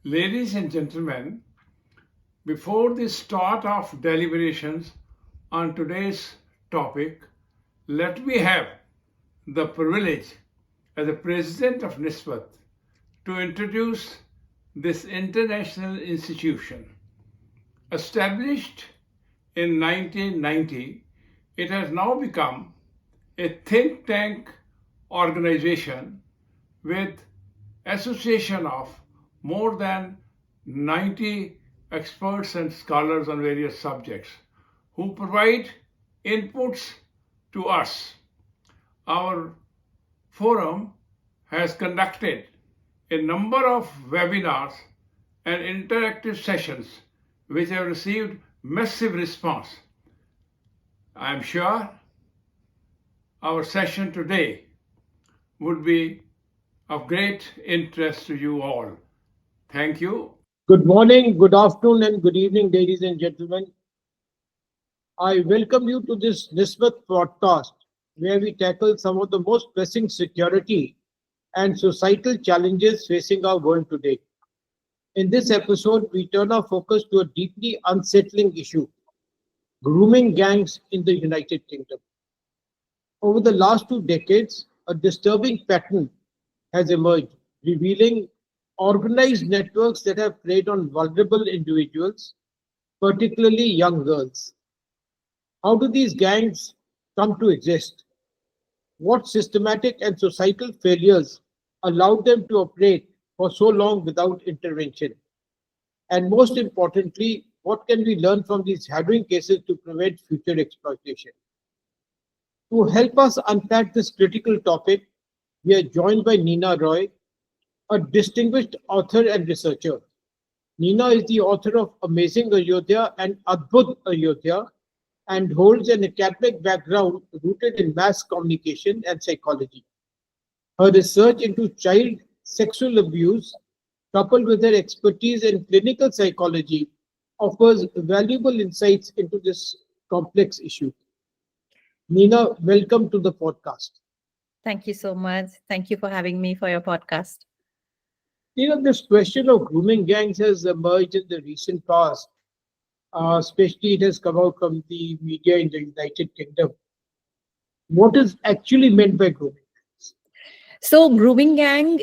Ladies and gentlemen, before the start of deliberations on today's topic, let me have the privilege as the president of NISSMAT to introduce this international institution. Established in 1990, it has now become a think tank organization with association of more than 90 experts and scholars on various subjects who provide inputs to us. Our forum has conducted a number of webinars and interactive sessions which have received massive response. I am sure our session today would be of great interest to you all. Thank you. Good morning, good afternoon, and good evening, ladies and gentlemen. I welcome you to this NISSMAT podcast, where we tackle some of the most pressing security and societal challenges facing our world today. In this episode, we turn our focus to a deeply unsettling issue: grooming gangs in the United Kingdom. Over the last 2 decades, a disturbing pattern has emerged, revealing organized networks that have preyed on vulnerable individuals, particularly young girls. How do these gangs come to exist? What systematic and societal failures allowed them to operate for so long without intervention? And most importantly, what can we learn from these harrowing cases to prevent future exploitation? To help us unpack this critical topic, we are joined by Neena Rai, a distinguished author and researcher. Neena is the author of Amazing Ayodhya and Adbhut Ayodhya and holds an academic background rooted in mass communication and psychology. Her research into child sexual abuse, coupled with her expertise in clinical psychology, offers valuable insights into this complex issue. Neena, welcome to the podcast. Thank you so much. Thank you for having me for your podcast. This question of grooming gangs has emerged in the recent past. Especially, it has come out from the media in the United Kingdom. What is actually meant by grooming? So grooming gang,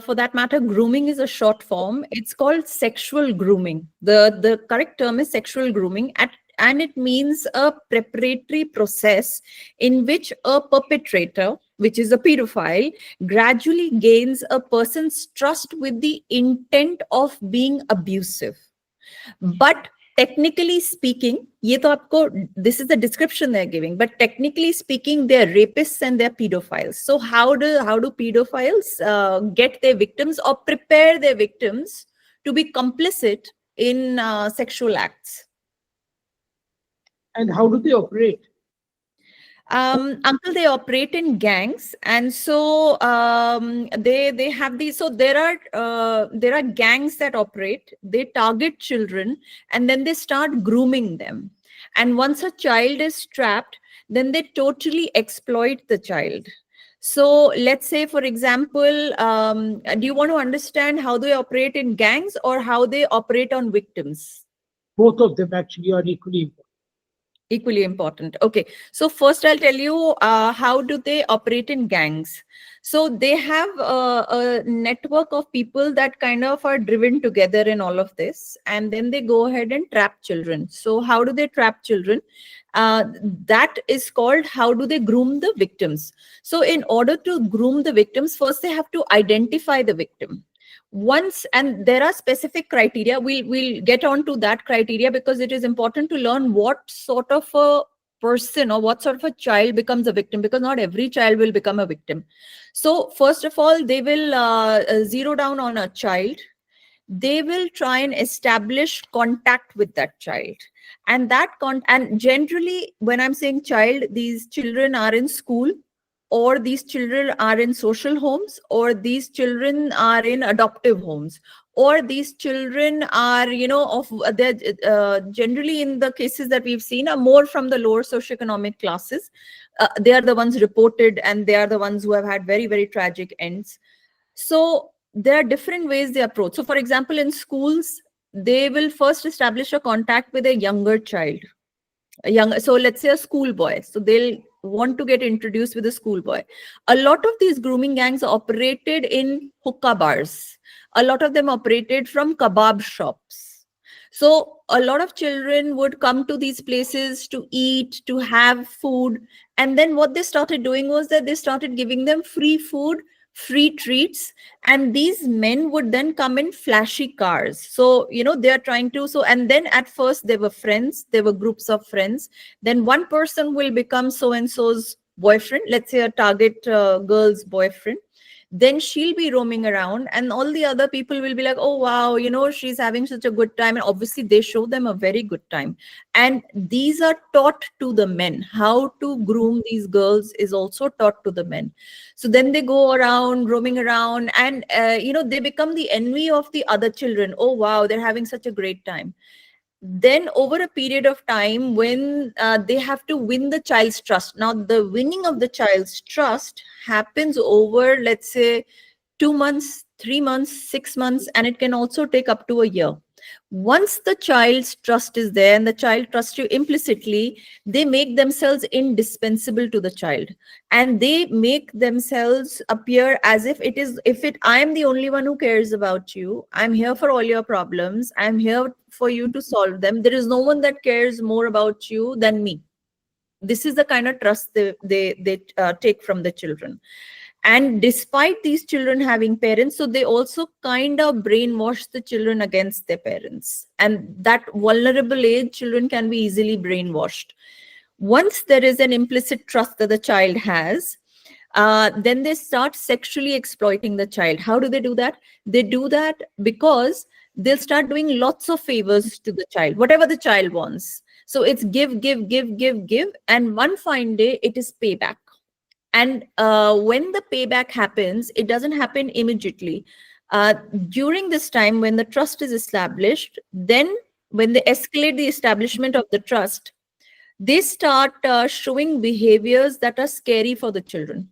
for that matter, grooming is a short form. It's called sexual grooming. The correct term is sexual grooming, and it means a preparatory process in which a perpetrator, which is a pedophile, gradually gains a person's trust with the intent of being abusive. But technically speaking, this is the description they're giving, but technically speaking, they're rapists and they're pedophiles. So how do pedophiles get their victims or prepare their victims to be complicit in sexual acts? And how do they operate? Uncle, they operate in gangs, and so they have these. So there are gangs that operate. They target children, and then they start grooming them. And once a child is trapped, then they totally exploit the child. So let's say, for example, do you want to understand how they operate in gangs or how they operate on victims? Both of them actually are equally important. Equally important. Okay, so first I'll tell you how do they operate in gangs. So they have a network of people that kind of are driven together in all of this, and then they go ahead and trap children. So how do they trap children? That is called how do they groom the victims. So in order to groom the victims, first they have to identify the victim. And there are specific criteria. We'll get on to that criteria because it is important to learn what sort of a person or what sort of a child becomes a victim, because not every child will become a victim. So first of all, they will zero down on a child. They will try and establish contact with that child, and and generally, when I'm saying child, these children are in school, or these children are in social homes, or these children are in adoptive homes, or these children are, generally in the cases that we've seen are more from the lower socioeconomic classes. They are the ones reported, and they are the ones who have had very, very tragic ends. So there are different ways they approach. So for example, in schools, they will first establish a contact with a younger child, a young, so let's say a schoolboy. So they'll want to get introduced with a schoolboy. A lot of these grooming gangs operated in hookah bars. A lot of them operated from kebab shops. So a lot of children would come to these places to eat, to have food. And then what they started doing was that they started giving them free food, free treats, and these men would then come in flashy cars. So they're trying to, so, and then at first they were friends, they were groups of friends. Then one person will become so and so's boyfriend, let's say a target girl's boyfriend. Then she'll be roaming around and all the other people will be like, oh wow, she's having such a good time, and obviously they show them a very good time. And these are taught to the men. How to groom these girls is also taught to the men. So then they go around roaming around, and they become the envy of the other children. Oh wow, they're having such a great time. Then over a period of time, when they have to win the child's trust. Now the winning of the child's trust happens over, let's say, 2 months, 3 months, 6 months, and it can also take up to a year. Once the child's trust is there and the child trusts you implicitly, they make themselves indispensable to the child, and they make themselves appear as if I am the only one who cares about you. I'm here for all your problems. I'm here for you to solve them. There is no one that cares more about you than me. This is the kind of trust they take from the children. And despite these children having parents, so they also kind of brainwash the children against their parents. And that vulnerable age, children can be easily brainwashed. Once there is an implicit trust that the child has, then they start sexually exploiting the child. How do they do that? They do that because they'll start doing lots of favors to the child, whatever the child wants. So it's give, give, give, give, give. And one fine day, it is payback. And when the payback happens, it doesn't happen immediately. During this time, when the trust is established, then when they escalate the establishment of the trust, they start showing behaviors that are scary for the children.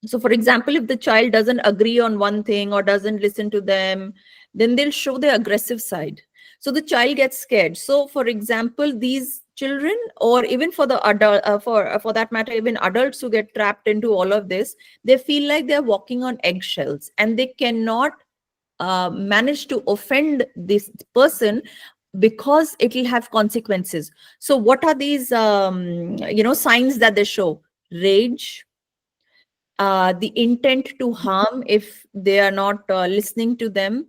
So for example, if the child doesn't agree on one thing or doesn't listen to them, then they'll show their aggressive side. So the child gets scared. So for example, these children, or even for the adult, for that matter, even adults who get trapped into all of this, they feel like they're walking on eggshells and they cannot manage to offend this person because it will have consequences. So what are these signs that they show? Rage, the intent to harm if they are not listening to them,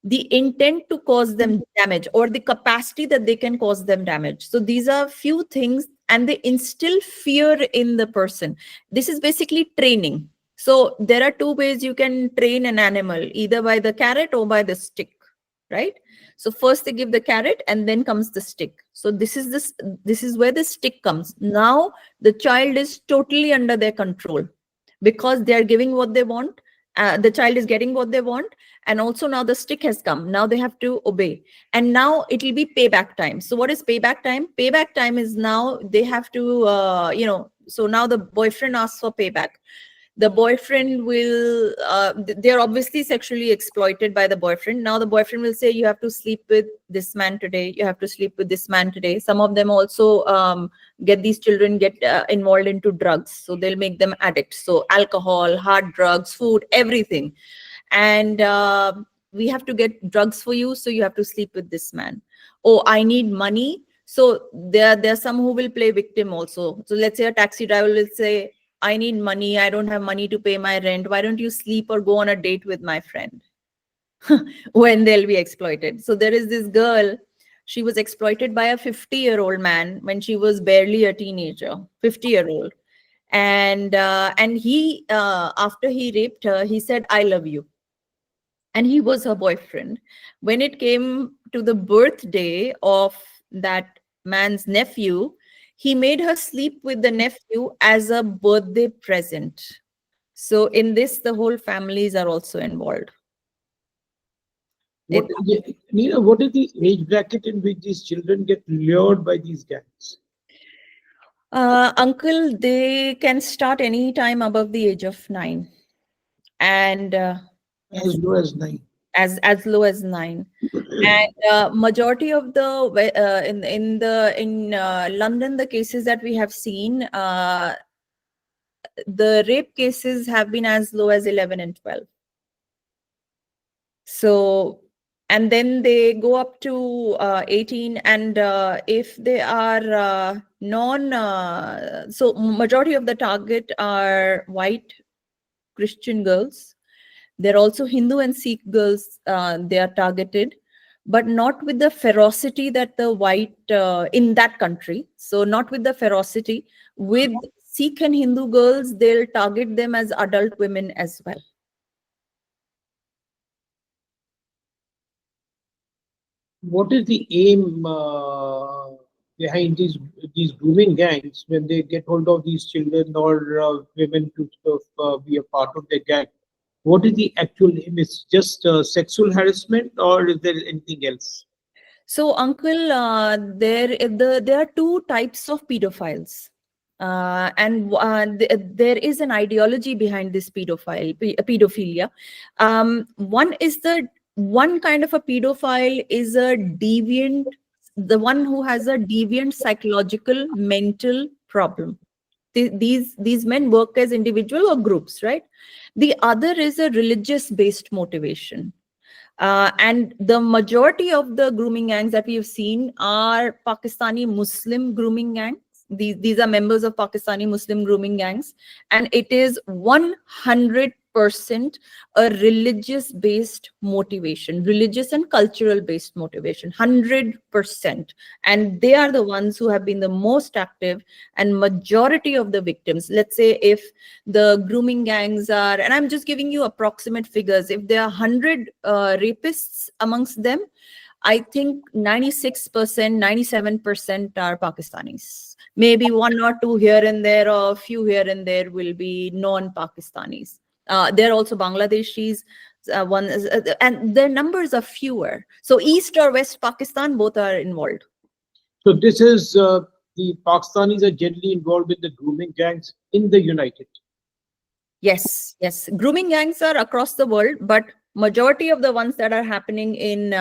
the intent to cause them damage, or the capacity that they can cause them damage. So these are few things, and they instill fear in the person. This is basically training. So there are two ways you can train an animal, either by the carrot or by the stick, right? So first they give the carrot and then comes the stick. So this is where the stick comes. Now the child is totally under their control because they are giving what they want. The child is getting what they want, and also now the stick has come. Now they have to obey, and now it will be payback time. So what is payback time? Payback time is now they have to so now the boyfriend asks for payback. The boyfriend will they're obviously sexually exploited by the boyfriend. Now the boyfriend will say, you have to sleep with this man today, you have to sleep with this man today. Some of them also get these children get involved into drugs, so they'll make them addicts. So alcohol, hard drugs, food, everything. And we have to get drugs for you, so you have to sleep with this man. Oh, I need money. So there are some who will play victim also. So let's say a taxi driver will say, I need money, I don't have money to pay my rent, why don't you sleep or go on a date with my friend? When they'll be exploited. So there is this girl, she was exploited by a 50-year-old man when she was barely a teenager, 50-year-old. And he, after he raped her, he said, I love you. And he was her boyfriend. When it came to the birthday of that man's nephew, he made her sleep with the nephew as a birthday present. So in this, the whole families are also involved. Neena, what is the age bracket in which these children get lured by these gangs? Uncle, they can start any time above the age of 9. And As low as 9. as low as 9. And majority of the in London, the cases that we have seen, the rape cases have been as low as 11 and 12. So, and then they go up to 18, and if they are so majority of the target are white Christian girls. They're also Hindu and Sikh girls, they are targeted, but not with the ferocity that the white in that country. So not with the ferocity. With Sikh and Hindu girls, they'll target them as adult women as well. What is the aim behind these grooming gangs when they get hold of these children or women to sort of, be a part of their gang? What is the actual aim? Is just sexual harassment, or is there anything else? So, uncle, there are two types of pedophiles. There is an ideology behind this pedophilia. One kind of a pedophile is a deviant, the one who has a deviant psychological mental problem. These men work as individual or groups, right? The other is a religious based motivation. And the majority of the grooming gangs that we have seen are Pakistani Muslim grooming gangs. These are members of Pakistani Muslim grooming gangs. And it is 100% a religious based motivation, religious and cultural based motivation, 100%. And they are the ones who have been the most active, and majority of the victims, let's say if the grooming gangs are, and I'm just giving you approximate figures, if there are 100 rapists amongst them, I think 96%, 97% are Pakistanis. Maybe one or two here and there, or a few here and there will be non-Pakistanis. There are also Bangladeshis, and their numbers are fewer. So East or West Pakistan, both are involved. So this is the Pakistanis are generally involved with the grooming gangs in the United. Yes, yes. Grooming gangs are across the world, but majority of the ones that are happening in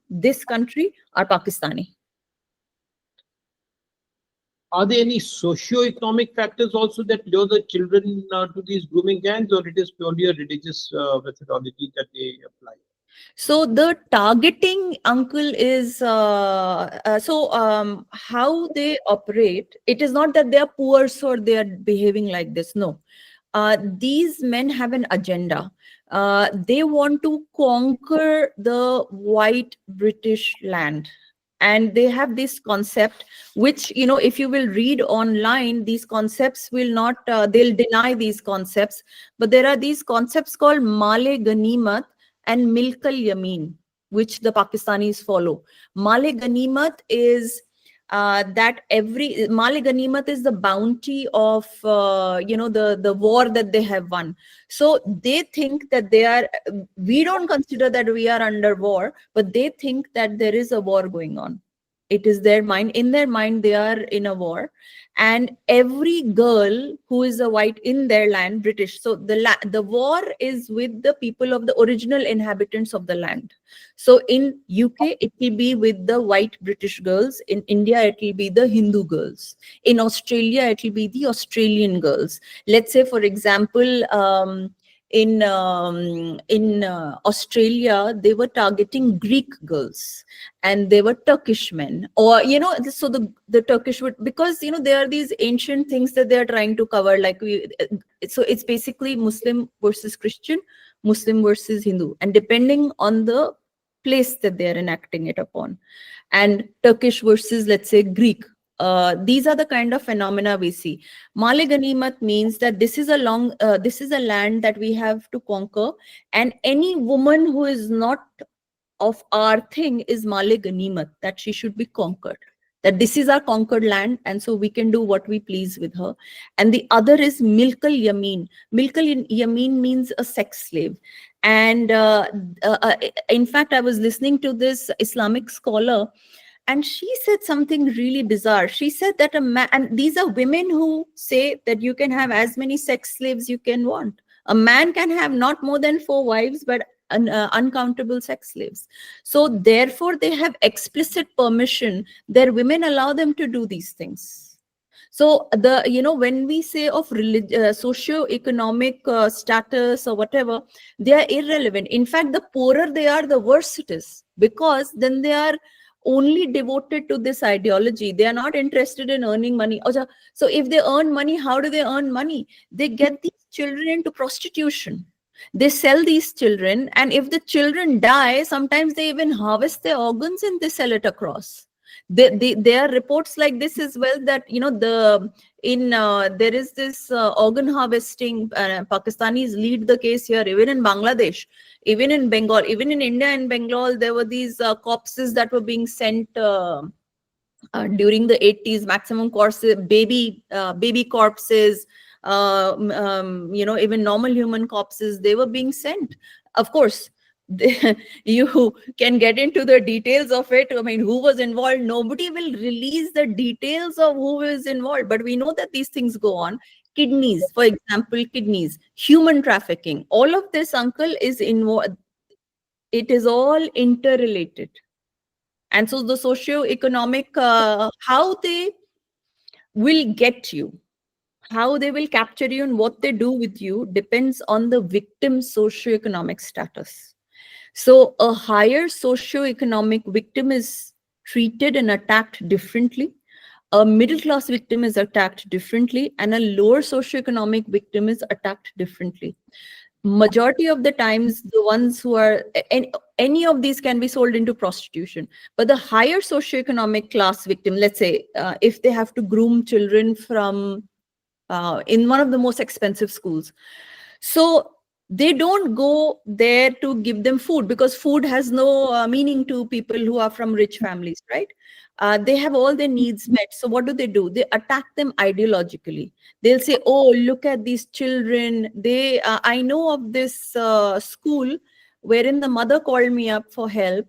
this country are Pakistani. Are there any socio-economic factors also that lure the children to these grooming gangs, or it is purely a religious methodology that they apply? So the targeting, uncle, is how they operate. It is not that they are poor, so they are behaving like this. No, these men have an agenda. They want to conquer the white British land. And they have this concept, which, you know, if you will read online, these concepts will not, they'll deny these concepts. But there are these concepts called Male Ganimat and Milk al-Yamin, which the Pakistanis follow. Male Ganimat is Male Ganimat is the bounty of the war that they have won. So they think that we don't consider that we are under war, but they think that there is a war going on. It is in their mind they are in a war, and every girl who is a white in their land, British, so the war is with the people of the original inhabitants of the land. So in UK it will be with the white British girls, in India it will be the Hindu girls, in Australia it will be the Australian girls. Let's say, for example, in Australia, they were targeting Greek girls, and they were Turkish men, or so the Turkish would, because there are these ancient things that they are trying to cover, so it's basically Muslim versus Christian, Muslim versus Hindu, and depending on the place that they are enacting it upon, and Turkish versus, let's say, Greek. These are the kind of phenomena we see. Male Ganimat means that this is a land that we have to conquer, and any woman who is not of our thing is Male Ganimat, that she should be conquered. That this is our conquered land, and so we can do what we please with her. And the other is Milk al-Yamin. Milk al-Yamin means a sex slave. And in fact, I was listening to this Islamic scholar, and she said something really bizarre. She said that and these are women who say that you can have as many sex slaves you can want. A man can have not more than 4 wives, but uncountable sex slaves. So therefore, they have explicit permission. Their women allow them to do these things. So when we say of socio-economic status or whatever, they are irrelevant. In fact, the poorer they are, the worse it is, because then they are only devoted to this ideology. They are not interested in earning money. So if they earn money, how do they earn money? They get these children into prostitution. They sell these children, and if the children die, sometimes they even harvest their organs and they sell it across. There are reports like this as well, that there is this organ harvesting. Pakistanis lead the case here, even in Bangladesh, even in Bengal, even in India and Bengal. There were these corpses that were being sent during the 80s, maximum corpses, baby corpses, even normal human corpses, they were being sent. Of course, you can get into the details of it. I mean, who was involved? Nobody will release the details of who is involved, but we know that these things go on. Kidneys, for example, human trafficking, all of this, uncle, is involved. It is all interrelated. And so the socio-economic, how they will get you, how they will capture you, and what they do with you depends on the victim's socio-economic status. So a higher socio-economic victim is treated and attacked differently. A middle-class victim is attacked differently, and a lower socio-economic victim is attacked differently. Majority of the times, the ones who are, any of these can be sold into prostitution. But the higher socioeconomic class victim, let's say, if they have to groom children from in one of the most expensive schools, so they don't go there to give them food, because food has no meaning to people who are from rich families, right? They have all their needs met. So what do? They attack them ideologically. They'll say, oh, look at these children. I know of this school wherein the mother called me up for help.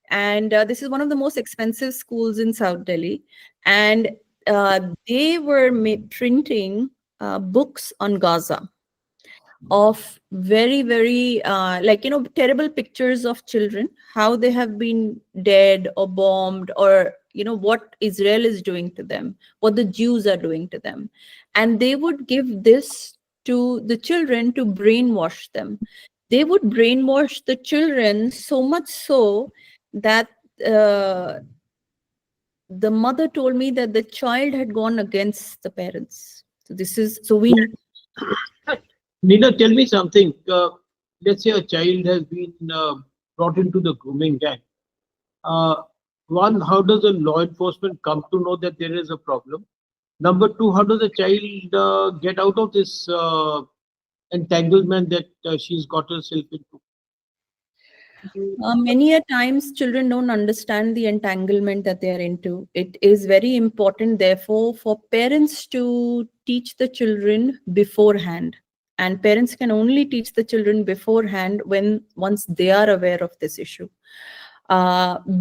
And this is one of the most expensive schools in South Delhi. And they were printing books on Gaza of very, very terrible pictures of children, how they have been dead or bombed, or what Israel is doing to them, what the Jews are doing to them. And they would give this to the children to brainwash them. They would brainwash the children so much so that the mother told me that the child had gone against the parents. So we Neena, tell me something. Let's say a child has been brought into the grooming gang. One, how does the law enforcement come to know that there is a problem? Number two, how does the child get out of this entanglement that she's got herself into? Many a times children don't understand the entanglement that they are into. It is very important, therefore, for parents to teach the children beforehand. And parents can only teach the children beforehand once they are aware of this issue.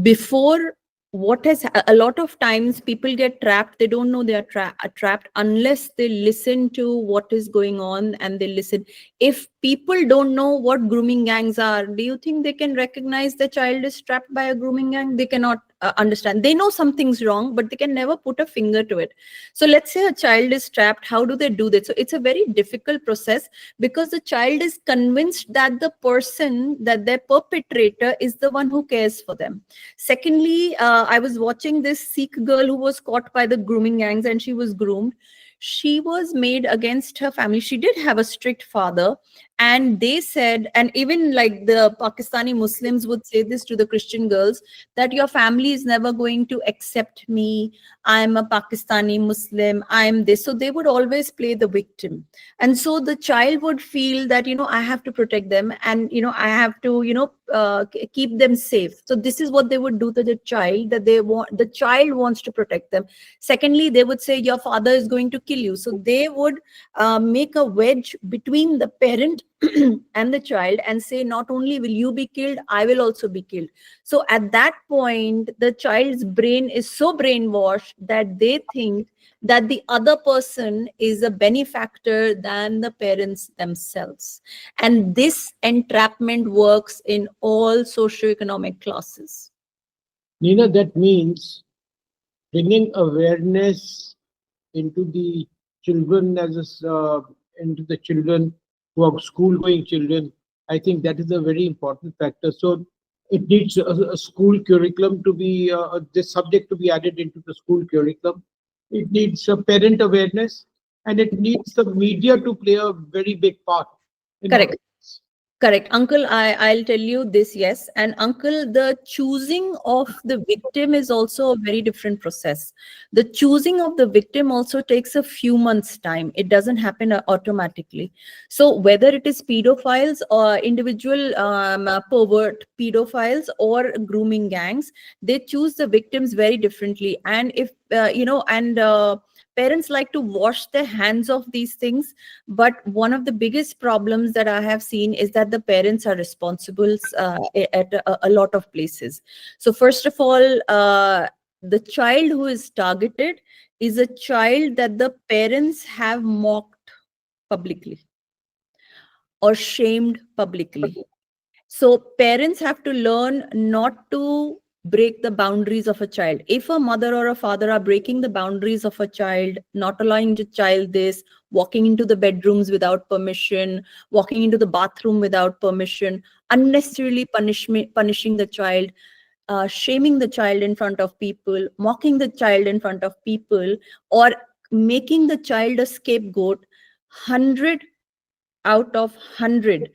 Before, a lot of times people get trapped. They don't know they are trapped unless they listen to what is going on, and they listen. If people don't know what grooming gangs are, do you think they can recognize the child is trapped by a grooming gang? They cannot understand. They know something's wrong, but they can never put a finger to it. So let's say a child is trapped. How do they do that? So it's a very difficult process, because the child is convinced that the person, that their perpetrator, is the one who cares for them. Secondly, I was watching this Sikh girl who was caught by the grooming gangs, and she was groomed. She was made against her family. She did have a strict father, and they said, and even like the Pakistani Muslims would say this to the Christian girls, that your family is never going to accept me. I'm a Pakistani Muslim. I'm this. So they would always play the victim. And so the child would feel that, I have to protect them, and, I have to, keep them safe. So this is what they would do to the child, that the child wants to protect them. Secondly, they would say, your father is going to kill you. So they would make a wedge between the parent and the child and say, not only will you be killed, I will also be killed. So at that point, the child's brain is so brainwashed that they think that the other person is a benefactor than the parents themselves. And this entrapment works in all socioeconomic classes. Neena, that means bringing awareness into the children into the children who are school going children. I think that is a very important factor. So it needs a school curriculum to be this subject to be added into the school curriculum. It needs a parent awareness, and it needs the media to play a very big part in Correct. awareness. Correct. Uncle, I'll tell you this, yes. And uncle, the choosing of the victim is also a very different process. The choosing of the victim also takes a few months' time. It doesn't happen automatically. So whether it is pedophiles or individual pervert pedophiles or grooming gangs, they choose the victims very differently. And if, parents like to wash their hands of these things, but one of the biggest problems that I have seen is that the parents are responsible at a lot of places. So first of all, the child who is targeted is a child that the parents have mocked publicly or shamed publicly. So parents have to learn not to break the boundaries of a child. If a mother or a father are breaking the boundaries of a child, not allowing the child this, walking into the bedrooms without permission, walking into the bathroom without permission, unnecessarily punishing the child, shaming the child in front of people, mocking the child in front of people, or making the child a scapegoat, 100 out of 100,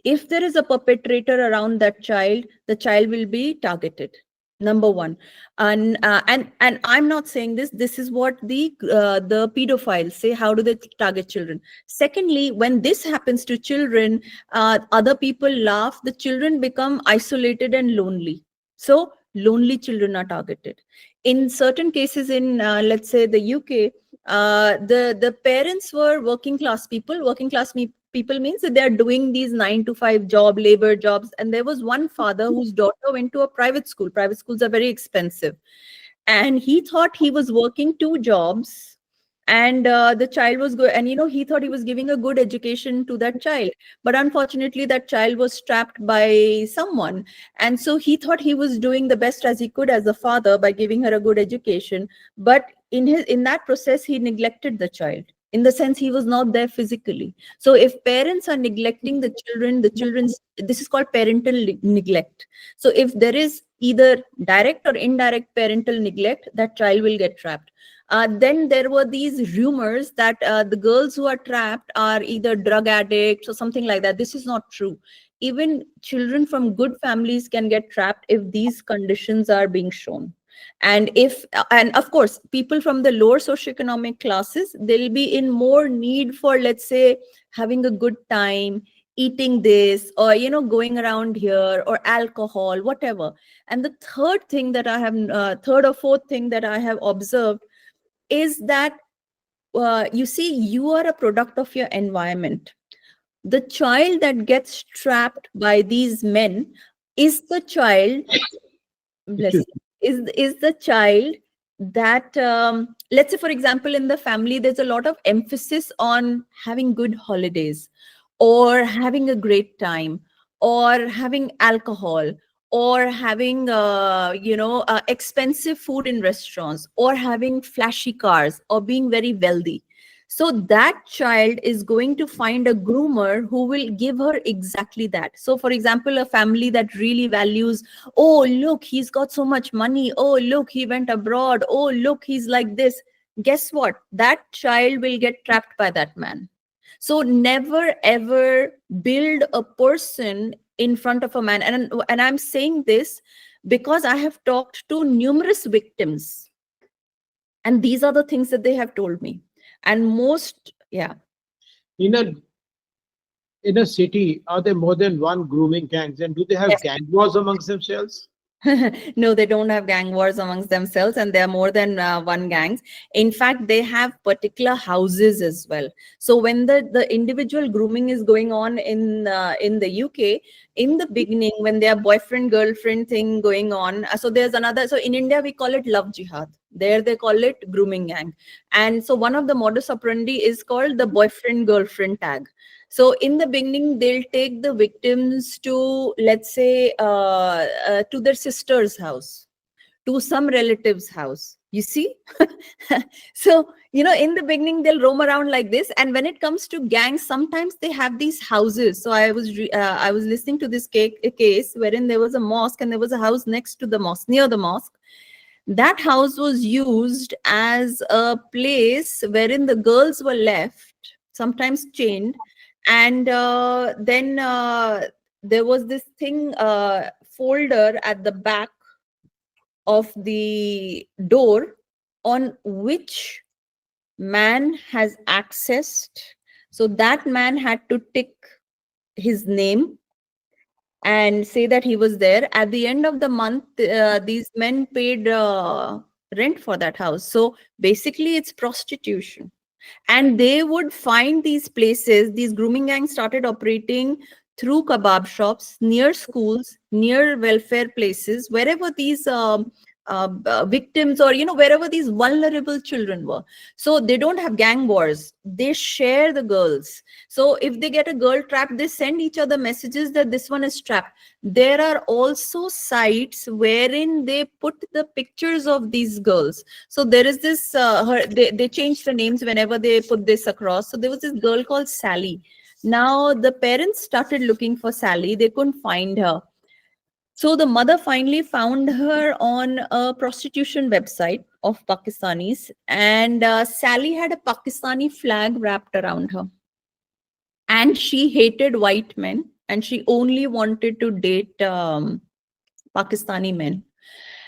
if there is a perpetrator around that child, the child will be targeted. Number one. And I'm not saying this. This is what the pedophiles say. How do they target children? Secondly, when this happens to children, other people laugh. The children become isolated and lonely. So lonely children are targeted. In certain cases, in let's say the UK, the parents were working class people. Working class people means that they are doing these 9 to 5 labor jobs. And there was one father whose daughter went to a private school. Private schools are very expensive, and he thought he was working 2 jobs, and the child was good, and he thought he was giving a good education to that child, but unfortunately that child was trapped by someone. And so he thought he was doing the best as he could as a father by giving her a good education, but in that process he neglected the child, in the sense he was not there physically. So if parents are neglecting the children's, this is called parental neglect. So if there is either direct or indirect parental neglect, that child will get trapped. Then there were these rumors that the girls who are trapped are either drug addicts or something like that. This is not true. Even children from good families can get trapped if these conditions are being shown. And of course, people from the lower socioeconomic classes, they'll be in more need for, let's say, having a good time, eating this, or going around here, or alcohol, whatever. And the third or fourth thing that I have observed is that you see, you are a product of your environment. The child that gets trapped by these men is the child, bless you, is the child that let's say, for example, in the family there's a lot of emphasis on having good holidays, or having a great time, or having alcohol, or having expensive food in restaurants, or having flashy cars, or being very wealthy. So that child is going to find a groomer who will give her exactly that. So for example, a family that really values, oh look, he's got so much money, oh look, he went abroad, oh look, he's like this, guess what, that child will get trapped by that man. So never ever build a person in front of a man. And I'm saying this because I have talked to numerous victims, and these are the things that they have told me. And most, yeah. In a city, are there more than one grooming gangs, and do they have Yes. gang wars amongst themselves? No, they don't have gang wars amongst themselves, and there are more than one gangs. In fact, they have particular houses as well. So when the individual grooming is going on in the UK, in the beginning, when their boyfriend girlfriend thing going on, so there's another. So in India, we call it love jihad. There they call it grooming gang, and so one of the modus operandi is called the boyfriend girlfriend tag. So in the beginning, they'll take the victims to, let's say, to their sister's house, to some relative's house. You see? So, in the beginning, they'll roam around like this. And when it comes to gangs, sometimes they have these houses. So I was listening to this case wherein there was a mosque and there was a house next to the mosque, near the mosque. That house was used as a place wherein the girls were left, sometimes chained, and then there was this thing, folder at the back of the door, on which man has accessed. So that man had to tick his name and say that he was there. At the end of the month, these men paid rent for that house. So basically, it's prostitution. And they would find these places. These grooming gangs started operating through kebab shops, near schools, near welfare places, wherever these victims, or wherever these vulnerable children were. So they don't have gang wars, they share the girls. So if they get a girl trapped, they send each other messages that this one is trapped. There are also sites wherein they put the pictures of these girls. So there is this they change the names whenever they put this across. So there was this girl called Sally. Now the parents started looking for Sally, they couldn't find her. So the mother finally found her on a prostitution website of Pakistanis, and Sally had a Pakistani flag wrapped around her. And she hated white men, and she only wanted to date Pakistani men.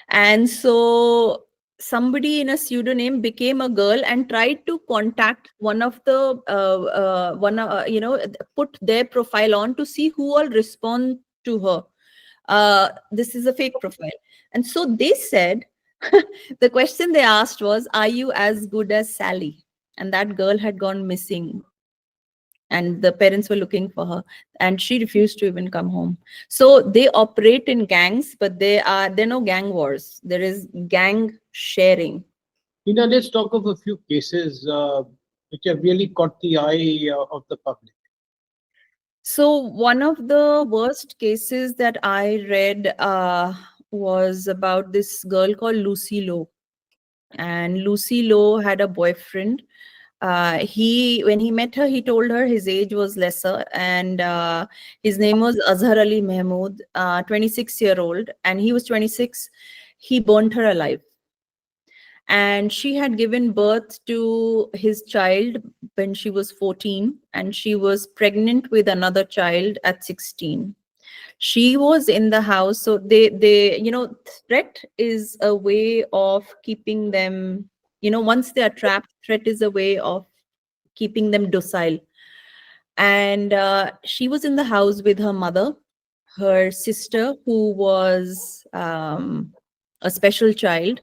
And so somebody in a pseudonym became a girl and tried to contact one of the put their profile on to see who all respond to her. This is a fake profile. And so they said, the question they asked was, are you as good as Sally? And that girl had gone missing, and the parents were looking for her, and she refused to even come home. So they operate in gangs, but there are no gang wars. There is gang sharing. Let's talk of a few cases which have really caught the eye of the public. So one of the worst cases that I read was about this girl called Lucy Lowe. And Lucy Lowe had a boyfriend. When he met her, he told her his age was lesser, and his name was Azhar Ali Mahmood, 26-year-old, and he was 26. He burnt her alive. And she had given birth to his child when she was 14, and she was pregnant with another child at 16. She was in the house. So threat is a way of keeping them, once they are trapped, threat is a way of keeping them docile. And she was in the house with her mother, her sister, who was a special child.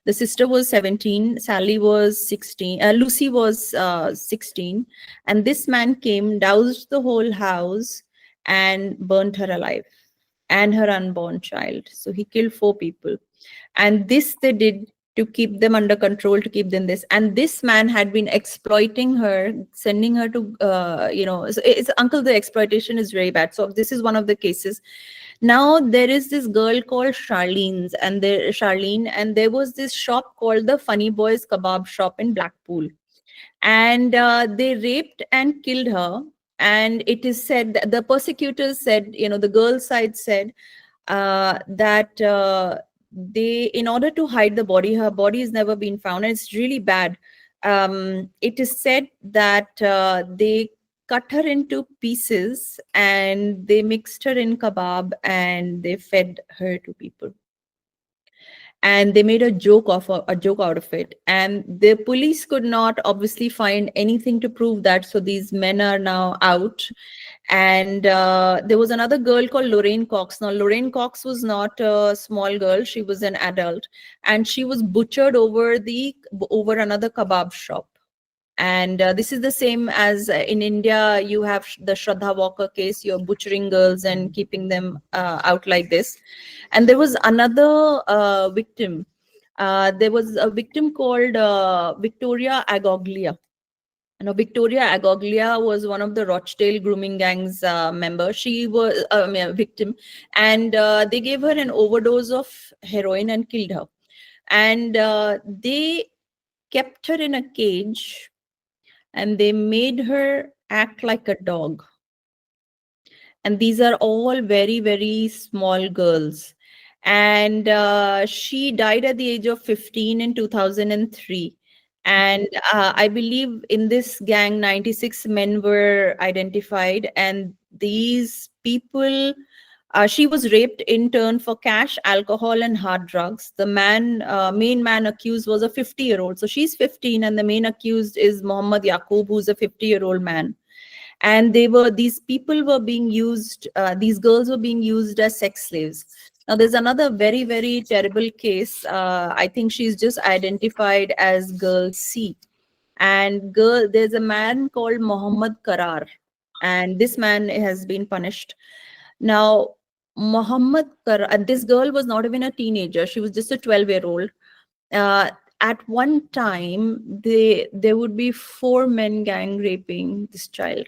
The sister was 17, Sally was 16, Lucy was 16. And this man came, doused the whole house, and burnt her alive, and her unborn child. So he killed 4 people. And this they did to keep them under control, to keep them this. And this man had been exploiting her, sending her to, so it's, uncle, the exploitation is very bad. So this is one of the cases. Now there is this girl called Charlene, and there was this shop called the Funny Boys Kebab Shop in Blackpool. And they raped and killed her. And it is said that the persecutors said, the girl side said that they, in order to hide the body, her body has never been found, and it's really bad. It is said that they cut her into pieces and they mixed her in kebab and they fed her to people. and they made a joke out of it, and the police could not obviously find anything to prove that, so these men are now out. And there was another girl called Lorraine Cox. Now Lorraine Cox was not a small girl, she was an adult, and she was butchered over another kebab shop. And this is the same as in India, you have the Shraddha Walker case, you're butchering girls and keeping them out like this. And there was another victim. There was a victim called Victoria Agoglia. Now, Victoria Agoglia was one of the Rochdale grooming gangs member. She was a victim, and they gave her an overdose of heroin and killed her. And they kept her in a cage, and they made her act like a dog. And these are all very, very small girls. And she died at the age of 15 in 2003. And I believe in this gang, 96 men were identified. And these people, she was raped in turn for cash, alcohol, and hard drugs. The main man accused was a 50-year-old. So she's 15, and the main accused is Muhammad Yaqub, who's a 50-year-old man. And these people were being used, these girls were being used as sex slaves. Now, there's another very, very terrible case. I think she's just identified as girl C. And there's a man called Muhammad Karar, and this man has been punished. Now, Muhammad Karar, and this girl was not even a teenager; she was just a 12-year-old. At one time, there would be 4 men gang raping this child,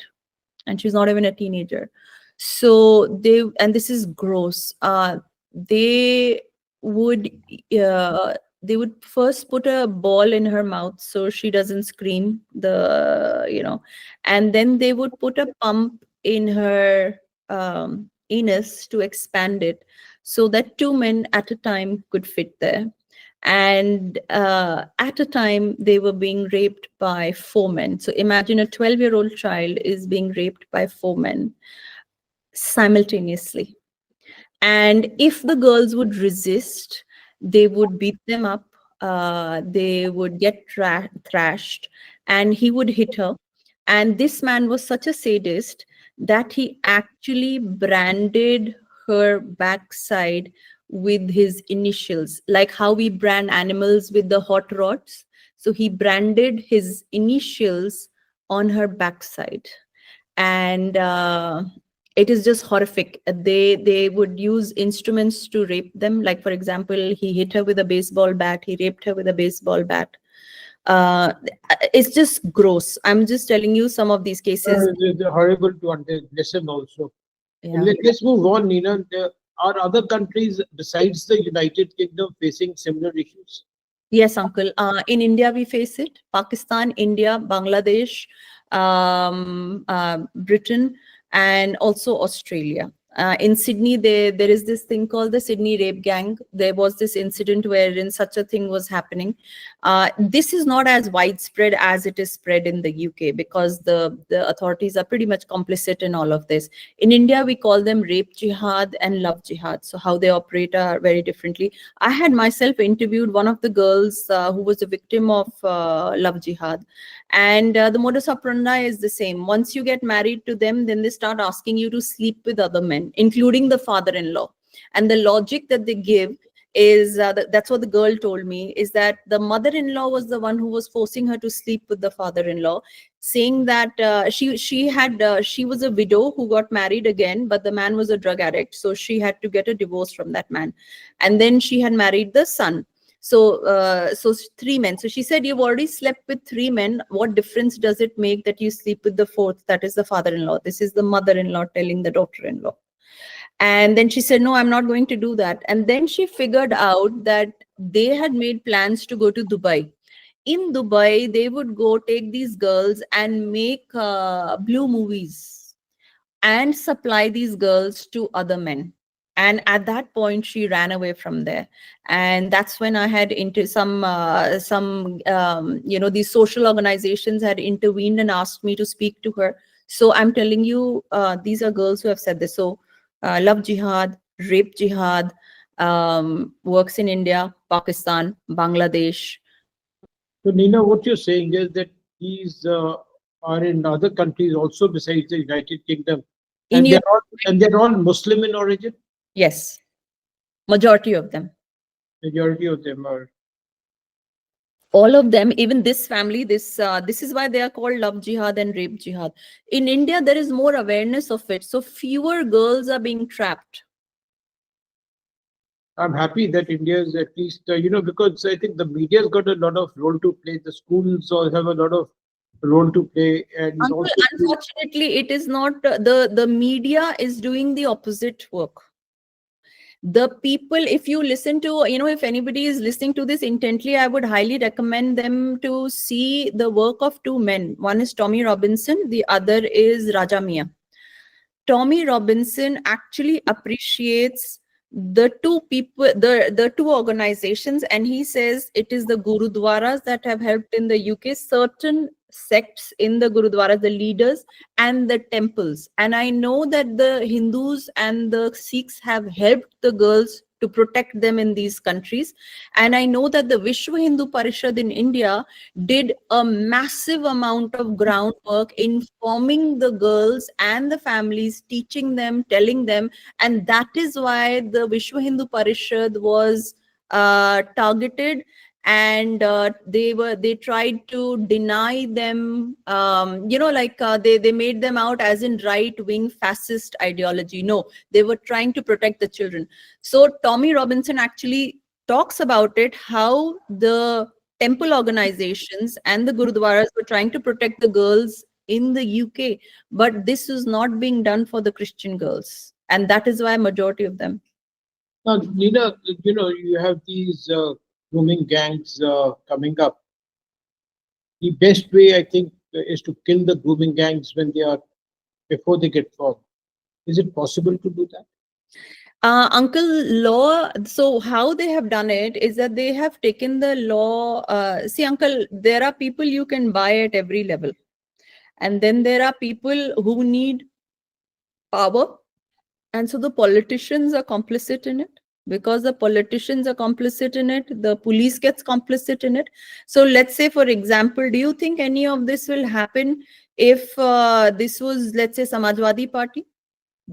and she's not even a teenager. So and this is gross. They would they would first put a ball in her mouth so she doesn't scream, and then they would put a pump in her anus to expand it so that 2 men at a time could fit there. And at a time, they were being raped by 4 men. So imagine a 12-year-old child is being raped by 4 men simultaneously. And if the girls would resist, they would beat them up, they would get thrashed, and he would hit her. And this man was such a sadist that he actually branded her backside with his initials, like how we brand animals with the hot rods. So he branded his initials on her backside. And it is just horrific. They would use instruments to rape them. Like, for example, he hit her with a baseball bat. He raped her with a baseball bat. It's just gross. I'm just telling you some of these cases. They're horrible to listen also. Yeah. Let's move on, Neena. There are other countries besides the United Kingdom facing similar issues? Yes, uncle. In India, we face it. Pakistan, India, Bangladesh, Britain, and also Australia. In Sydney, there is this thing called the Sydney Rape Gang. There was this incident wherein such a thing was happening. This is not as widespread as it is spread in the UK, because the authorities are pretty much complicit in all of this. In India, we call them rape jihad and love jihad. So how they operate are very differently. I had myself interviewed one of the girls who was a victim of love jihad. And the modus operandi is the same. Once you get married to them, then they start asking you to sleep with other men, including the father-in-law. And the logic that they give is, that's what the girl told me, is that the mother-in-law was the one who was forcing her to sleep with the father-in-law, saying that she was a widow who got married again, but the man was a drug addict. So she had to get a divorce from that man. And then she had married the son. So 3 men. So she said, you've already slept with 3 men. What difference does it make that you sleep with the 4th? That is the father-in-law. This is the mother-in-law telling the daughter-in-law. And then she said, no, I'm not going to do that. And then she figured out that they had made plans to go to Dubai. In Dubai, they would go take these girls and make blue movies and supply these girls to other men. And at that point, she ran away from there. And that's when I had into these social organizations had intervened and asked me to speak to her. So I'm telling you, these are girls who have said this. So love jihad, rape jihad, works in India, Pakistan, Bangladesh. So, Neena, what you're saying is that these are in other countries also besides the United Kingdom, In and Europe, they're all Muslim in origin. yes, majority of them. Majority of them are. All of them, even this family, this is why they are called love jihad and rape jihad. In India, there is more awareness of it, so fewer girls are being trapped. I'm happy that India is at least, because I think the media's got a lot of role to play. The schools all have a lot of role to play, and Uncle, also unfortunately, it is not the media is doing the opposite work. The people, if you listen to, if anybody is listening to this intently, I would highly recommend them to see the work of two men. One is Tommy Robinson, the other is Raja Mia. Tommy Robinson actually appreciates the two people, the two organizations, and he says it is the Gurudwaras that have helped in the UK, certain sects in the Gurudwaras, the leaders, and the temples. And I know that the Hindus and the Sikhs have helped the girls to protect them in these countries. And I know that the Vishwa Hindu Parishad in India did a massive amount of groundwork informing the girls and the families, teaching them, telling them. And that is why the Vishwa Hindu Parishad was targeted, and they tried to deny them, they made them out as in right wing fascist ideology. No, they were trying to protect the children. So Tommy Robinson actually talks about it, how the temple organizations and the gurudwaras were trying to protect the girls in the UK, but this is not being done for the Christian girls, and that is why majority of them. now, Neena, you have these grooming gangs coming up. The best way, I think, is to kill the grooming gangs before they get formed. Is it possible to do that? Uncle, law, so how they have done it is that they have taken the law. See, Uncle, there are people you can buy at every level. And then there are people who need power. And so the politicians are complicit in it. Because the politicians are complicit in it, the police gets complicit in it. So let's say, for example, do you think any of this will happen if this was, let's say, Samajwadi Party?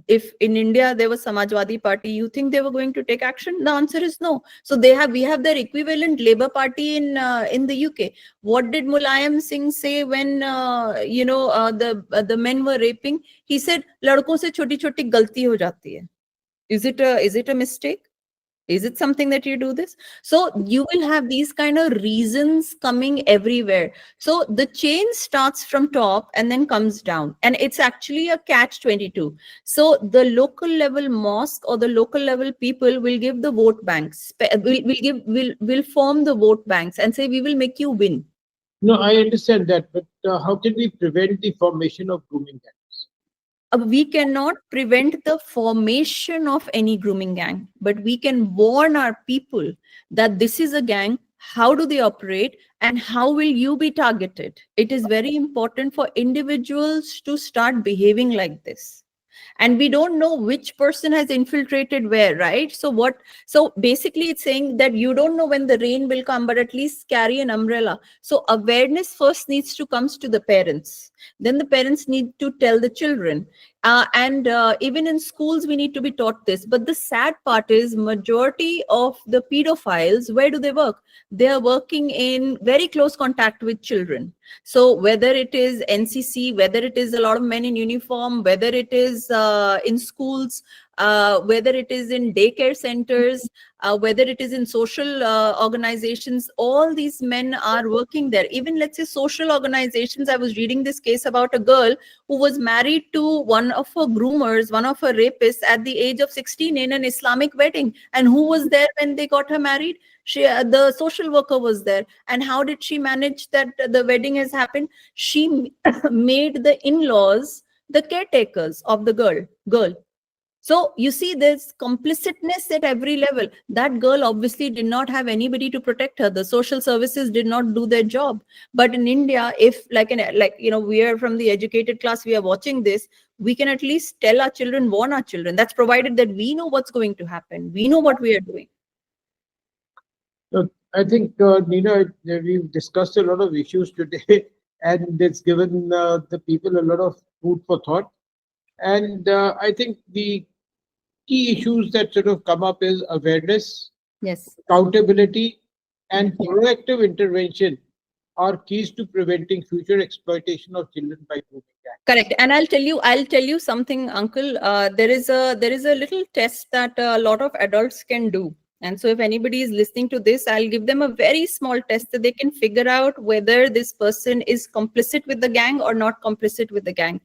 If in India there was Samajwadi Party, you think they were going to take action? The answer is no. So we have their equivalent Labour Party in the UK. What did Mulayam Singh say when the men were raping? He said, "Ladkon se choti choti galti ho jati hai." Is it a mistake? Is it something that you do this? So you will have these kind of reasons coming everywhere. So the chain starts from top and then comes down. And it's actually a catch-22. So the local level mosque or the local level people will give the vote banks, will form the vote banks and say, we will make you win. No, I understand that, but how can we prevent the formation of grooming gangs? We cannot prevent the formation of any grooming gang, but we can warn our people that this is a gang, how do they operate, and how will you be targeted. It is very important for individuals to start behaving like this. And we don't know which person has infiltrated where, right? So basically it's saying that you don't know when the rain will come, but at least carry an umbrella. So awareness first needs to comes to the parents, then the parents need to tell the children, and even in schools we need to be taught this. But the sad part is majority of the pedophiles, where do they work? They are working in very close contact with children. So whether it is NCC, whether it is a lot of men in uniform, whether it is in schools, whether it is in daycare centers, whether it is in social organizations, all these men are working there. Even let's say social organizations. I was reading this case about a girl who was married to one of her groomers, one of her rapists at the age of 16 in an Islamic wedding. And who was there when they got her married? The social worker was there. And how did she manage that the wedding has happened? She made the in-laws the caretakers of the girl. So you see, there's complicitness at every level. That girl obviously did not have anybody to protect her. The social services did not do their job. But in India, if we are from the educated class, we are watching this, we can at least tell our children, warn our children. That's provided that we know what's going to happen. We know what we are doing. So I think, Neena, we've discussed a lot of issues today, and it's given the people a lot of food for thought. And I think the key issues that sort of come up is awareness, Yes. accountability, and proactive intervention are keys to preventing future exploitation of children by grooming gangs. Correct. And I'll tell you something, Uncle. There is a little test that a lot of adults can do. And so if anybody is listening to this, I'll give them a very small test that they can figure out whether this person is complicit with the gang or not complicit with the gang.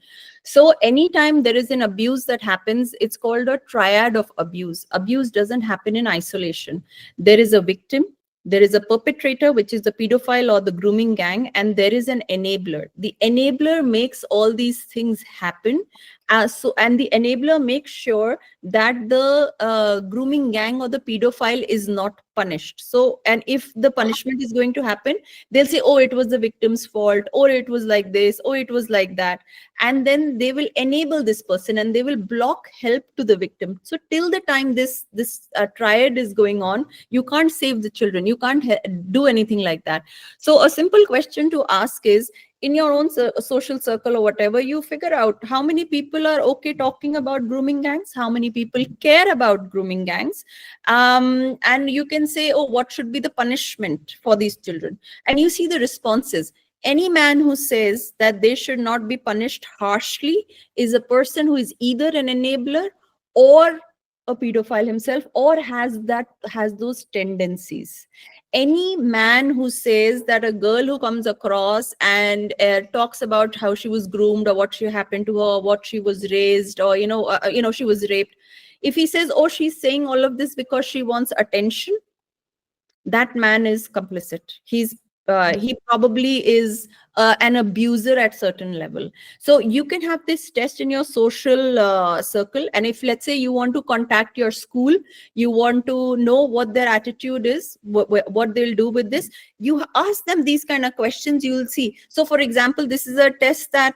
So anytime there is an abuse that happens, it's called a triad of abuse. Abuse doesn't happen in isolation. There is a victim, there is a perpetrator, which is the pedophile or the grooming gang, and there is an enabler. The enabler makes all these things happen. And the enabler makes sure that the grooming gang or the pedophile is not punished. So, and if the punishment is going to happen, they'll say, oh, it was the victim's fault, or it was like this, or it was like that. And then they will enable this person and they will block help to the victim. So till the time this triad is going on, you can't save the children. You can't do anything like that. So a simple question to ask is, in your own social circle or whatever, you figure out how many people are okay talking about grooming gangs, how many people care about grooming gangs. And you can say, oh, what should be the punishment for these children? And you see the responses. Any man who says that they should not be punished harshly is a person who is either an enabler or a pedophile himself, or has those tendencies. Any man who says that a girl who comes across and talks about how she was groomed or what she happened to her, what she was raised, or she was raped, if he says, oh, she's saying all of this because she wants attention, that man is complicit. He probably is an abuser at certain level. So you can have this test in your social circle, and if, let's say, you want to contact your school, you want to know what their attitude is, what they'll do with this, you ask them these kind of questions, you will see. So for example, this is a test that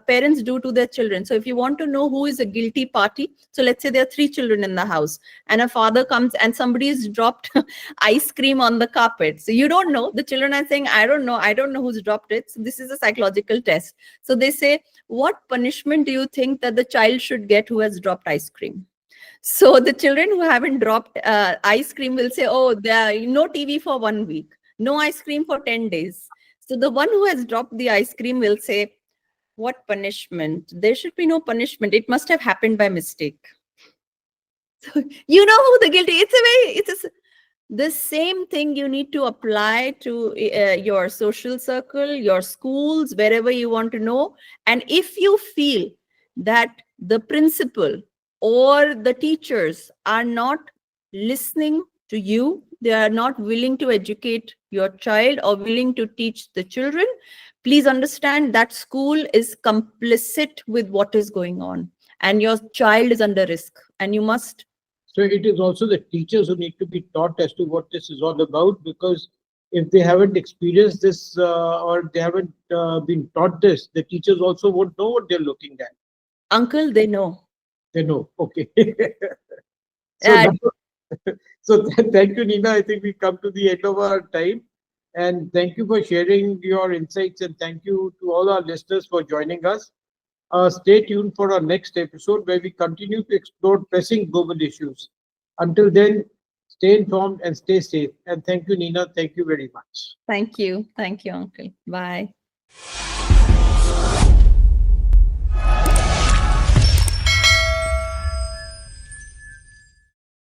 parents do to their children. So if you want to know who is a guilty party, so let's say there are 3 children in the house, and a father comes and somebody has dropped ice cream on the carpet. So you don't know. The children are saying, I don't know who's dropped it. So this is a psychological test. So they say, what punishment do you think that the child should get who has dropped ice cream? So the children who haven't dropped ice cream will say, oh, there no TV for 1 week, no ice cream for 10 days. So the one who has dropped the ice cream will say, what punishment? There should be no punishment. It must have happened by mistake. So you know who the guilty. The same thing you need to apply to your social circle, your schools, wherever you want to know. And if you feel that the principal or the teachers are not listening to you, they are not willing to educate your child or willing to teach the children, please understand that school is complicit with what is going on, and your child is under risk, and you must. So it is also the teachers who need to be taught as to what this is all about, because if they haven't experienced this or they haven't been taught this, the teachers also won't know what they're looking at. Uncle, they know. They know. Okay. So thank you, Neena. I think we come to the end of our time. And thank you for sharing your insights, and thank you to all our listeners for joining us. Stay tuned for our next episode, where we continue to explore pressing global issues. Until then, stay informed and stay safe. And thank you, Neena. Thank you very much. Thank you, Uncle. Bye.